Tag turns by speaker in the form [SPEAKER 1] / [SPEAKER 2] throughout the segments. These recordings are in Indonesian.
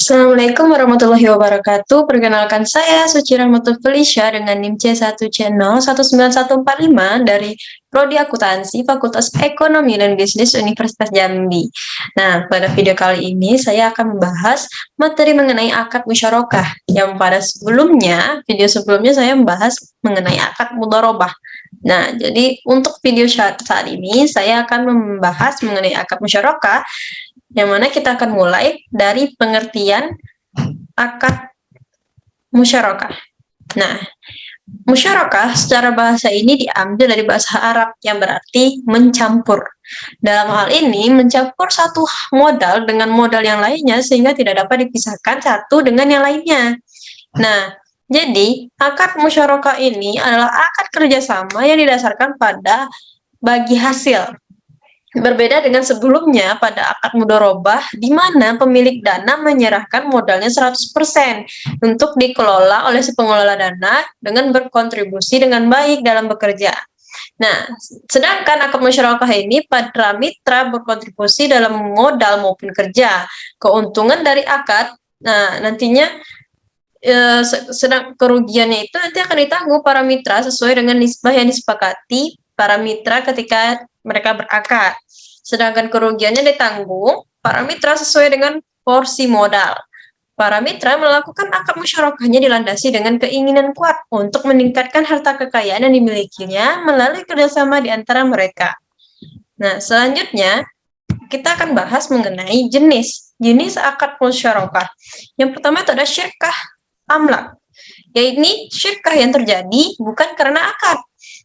[SPEAKER 1] Assalamualaikum warahmatullahi wabarakatuh. Perkenalkan saya Suci Rahmatul Felicia dengan NIM C1 Channel 19145 dari Prodi Akuntansi Fakultas Ekonomi dan Bisnis Universitas Jambi. Nah, pada video kali ini saya akan membahas materi mengenai akad musyarakah. Yang pada video sebelumnya saya membahas mengenai akad mudharabah. Nah, jadi untuk video saat ini saya akan membahas mengenai akad musyarakah yang mana kita akan mulai dari pengertian akad musyarakah. Nah, musyarakah secara bahasa ini diambil dari bahasa Arab yang berarti mencampur. Dalam hal ini, mencampur satu modal dengan modal yang lainnya sehingga tidak dapat dipisahkan satu dengan yang lainnya. Nah, jadi akad musyarakah ini adalah akad kerjasama yang didasarkan pada bagi hasil. Berbeda dengan sebelumnya pada akad mudharabah di mana pemilik dana menyerahkan modalnya 100% untuk dikelola oleh si pengelola dana dengan berkontribusi dengan baik dalam bekerja. Nah, sedangkan akad musyarakah ini para mitra berkontribusi dalam modal maupun kerja. Keuntungan dari akad, nah nantinya sedang kerugiannya itu nanti akan ditanggung para mitra sesuai dengan nisbah yang disepakati para mitra ketika mereka berakad. Sedangkan kerugiannya ditanggung para mitra sesuai dengan porsi modal. Para mitra melakukan akad musyarakahnya dilandasi dengan keinginan kuat untuk meningkatkan harta kekayaan yang dimilikinya melalui kerjasama di antara mereka. Nah, selanjutnya kita akan bahas mengenai jenis akad musyarakah. Yang pertama itu ada syirkah amlak, yaitu syirkah yang terjadi bukan karena akad,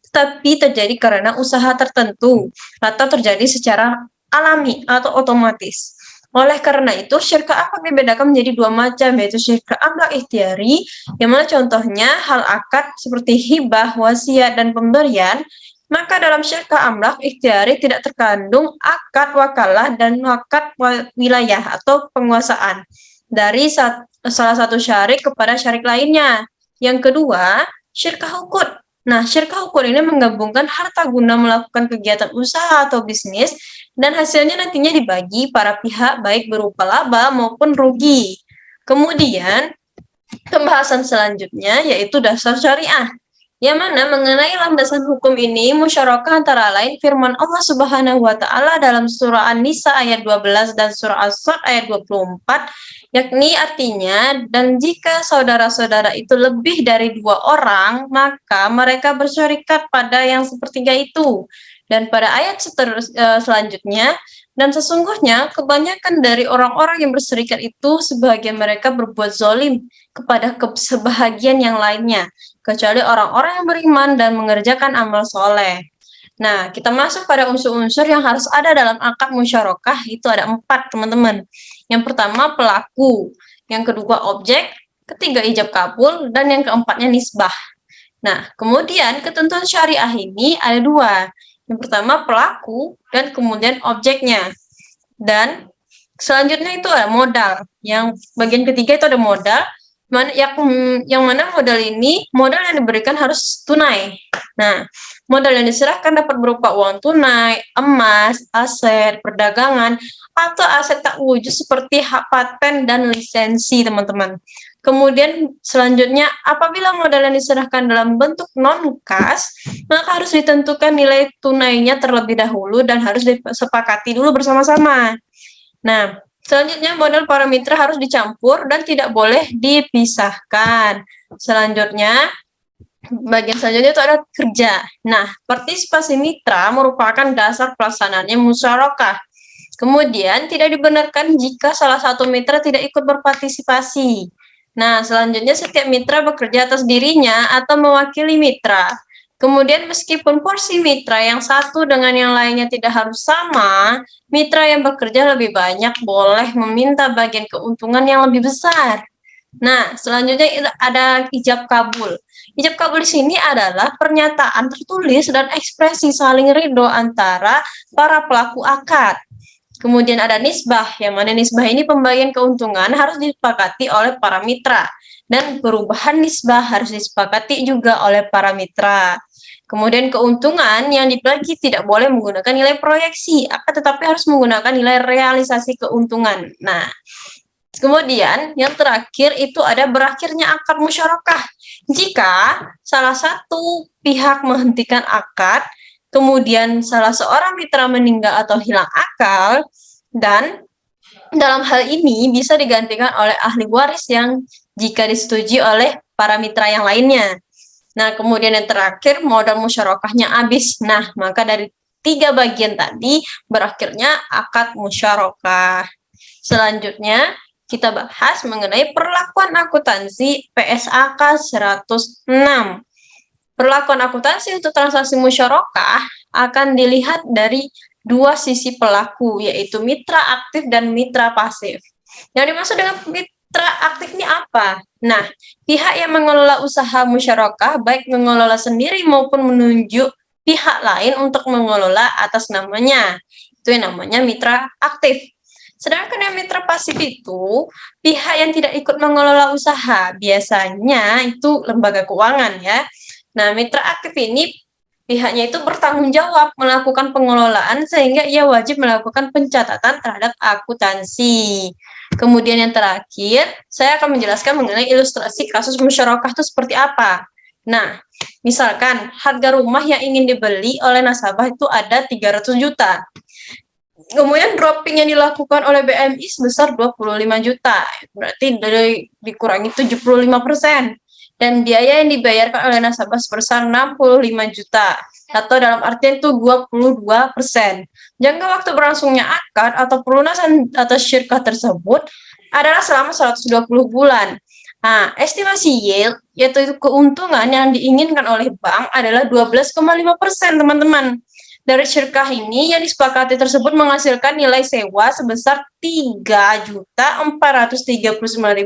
[SPEAKER 1] tetapi terjadi karena usaha tertentu atau terjadi secara alami atau otomatis. Oleh karena itu, syirkah akad dibedakan menjadi dua macam, yaitu syirkah amlak ikhtiari, yang mana contohnya hal akad seperti hibah, wasiat, dan pemberian. Maka dalam syirkah amlak ikhtiari tidak terkandung akad wakalah dan akad wilayah atau penguasaan dari salah satu syarik kepada syarik lainnya. Yang kedua, syirkah uqud. Nah, syirkah uqud ini menggabungkan harta guna melakukan kegiatan usaha atau bisnis dan hasilnya nantinya dibagi para pihak baik berupa laba maupun rugi. Kemudian, pembahasan selanjutnya yaitu dasar syariah. Yang mana mengenai landasan hukum ini musyarakah antara lain firman Allah Subhanahu wa taala dalam surah An-Nisa ayat 12 dan surah As-Sad ayat 24, yakni artinya, dan jika saudara-saudara itu lebih dari 2 orang, maka mereka bersyarikat pada yang sepertiga itu. Dan pada ayat selanjutnya, dan sesungguhnya kebanyakan dari orang-orang yang berserikat itu sebagian mereka berbuat zolim kepada sebahagian yang lainnya, kecuali orang-orang yang beriman dan mengerjakan amal soleh. Nah, kita masuk pada unsur-unsur yang harus ada dalam akad musyarakah, itu ada 4, teman-teman. Yang pertama, pelaku. Yang kedua, objek. Ketiga, ijab kabul. Dan yang keempatnya, nisbah. Nah, kemudian ketentuan syariah ini ada 2. Yang pertama, pelaku, dan kemudian objeknya. Dan selanjutnya itu ada modal. Yang bagian ketiga itu ada modal. Yang mana modal yang diberikan harus tunai. Nah, modal yang diserahkan dapat berupa uang tunai, emas, aset, perdagangan, atau aset tak wujud seperti hak paten dan lisensi, teman-teman. Kemudian selanjutnya, apabila modal yang diserahkan dalam bentuk non-kas, maka harus ditentukan nilai tunainya terlebih dahulu dan harus disepakati dulu bersama-sama. Nah, selanjutnya modal para mitra harus dicampur dan tidak boleh dipisahkan. Selanjutnya, bagian selanjutnya itu ada kerja. Nah, partisipasi mitra merupakan dasar pelaksanaannya musyarakah. Kemudian, tidak dibenarkan jika salah satu mitra tidak ikut berpartisipasi. Nah, selanjutnya setiap mitra bekerja atas dirinya atau mewakili mitra. Kemudian meskipun porsi mitra yang satu dengan yang lainnya tidak harus sama, mitra yang bekerja lebih banyak boleh meminta bagian keuntungan yang lebih besar. Nah, selanjutnya ada ijab kabul. Ijab kabul di sini adalah pernyataan tertulis dan ekspresi saling ridho antara para pelaku akad. Kemudian ada nisbah, yang mana nisbah ini pembagian keuntungan harus disepakati oleh para mitra. Dan perubahan nisbah harus disepakati juga oleh para mitra. Kemudian keuntungan yang dibagi tidak boleh menggunakan nilai proyeksi, tetapi harus menggunakan nilai realisasi keuntungan. Nah, Kemudian yang terakhir itu ada berakhirnya akad musyarakah. Jika salah satu pihak menghentikan akad, kemudian salah seorang mitra meninggal atau hilang akal, dan dalam hal ini bisa digantikan oleh ahli waris yang jika disetujui oleh para mitra yang lainnya. Nah, kemudian yang terakhir modal musyarakahnya habis. Nah, maka dari 3 bagian tadi berakhirnya akad musyarakah. Selanjutnya kita bahas mengenai perlakuan akuntansi PSAK 106. Perlakuan akuntansi untuk transaksi musyarakah akan dilihat dari 2 sisi pelaku, yaitu mitra aktif dan mitra pasif. Yang dimaksud dengan mitra aktif ini apa? Nah, pihak yang mengelola usaha musyarakah baik mengelola sendiri maupun menunjuk pihak lain untuk mengelola atas namanya. Itu yang namanya mitra aktif. Sedangkan yang mitra pasif itu pihak yang tidak ikut mengelola usaha, biasanya itu lembaga keuangan ya. Nah, mitra aktif ini pihaknya itu bertanggung jawab melakukan pengelolaan sehingga ia wajib melakukan pencatatan terhadap akuntansi. Kemudian yang terakhir, saya akan menjelaskan mengenai ilustrasi kasus musyarakah itu seperti apa. Nah, misalkan harga rumah yang ingin dibeli oleh nasabah itu ada 300 juta. Kemudian dropping yang dilakukan oleh BMI sebesar 25 juta. Berarti dikurangi 75%. Dan biaya yang dibayarkan oleh nasabah sebesar 65 juta. Atau dalam artian itu 22%. Jangka waktu berlangsungnya akad atau pelunasan atas syirkah tersebut adalah selama 120 bulan. Nah, estimasi yield, yaitu keuntungan yang diinginkan oleh bank adalah 12,5%, teman-teman. Dari syirkah ini yang disepakati tersebut menghasilkan nilai sewa sebesar Rp3.439.830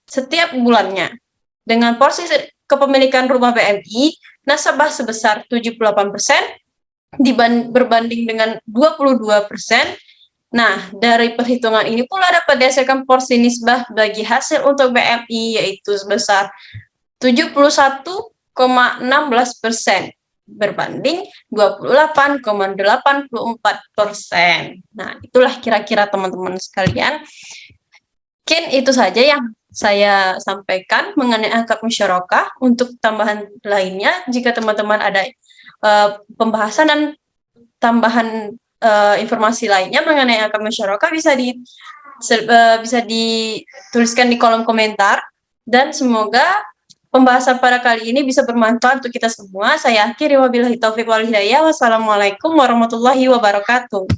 [SPEAKER 1] setiap bulannya. Dengan porsi kepemilikan rumah BMI, nasabah sebesar 78% berbanding dengan 22%. Nah, dari perhitungan ini pula dapat dihasilkan porsi nisbah bagi hasil untuk BMI yaitu sebesar 71,16% berbanding 28,84%. Nah, itulah kira-kira teman-teman sekalian. Mungkin itu saja yang saya sampaikan mengenai akad musyarakah. Untuk tambahan lainnya, jika teman-teman ada pembahasan dan tambahan informasi lainnya mengenai akad musyarakah bisa dituliskan di kolom komentar, dan semoga pembahasan pada kali ini bisa bermanfaat untuk kita semua. Saya akhiri, wabillahi taufiq wal hidayah. Wassalamualaikum warahmatullahi wabarakatuh.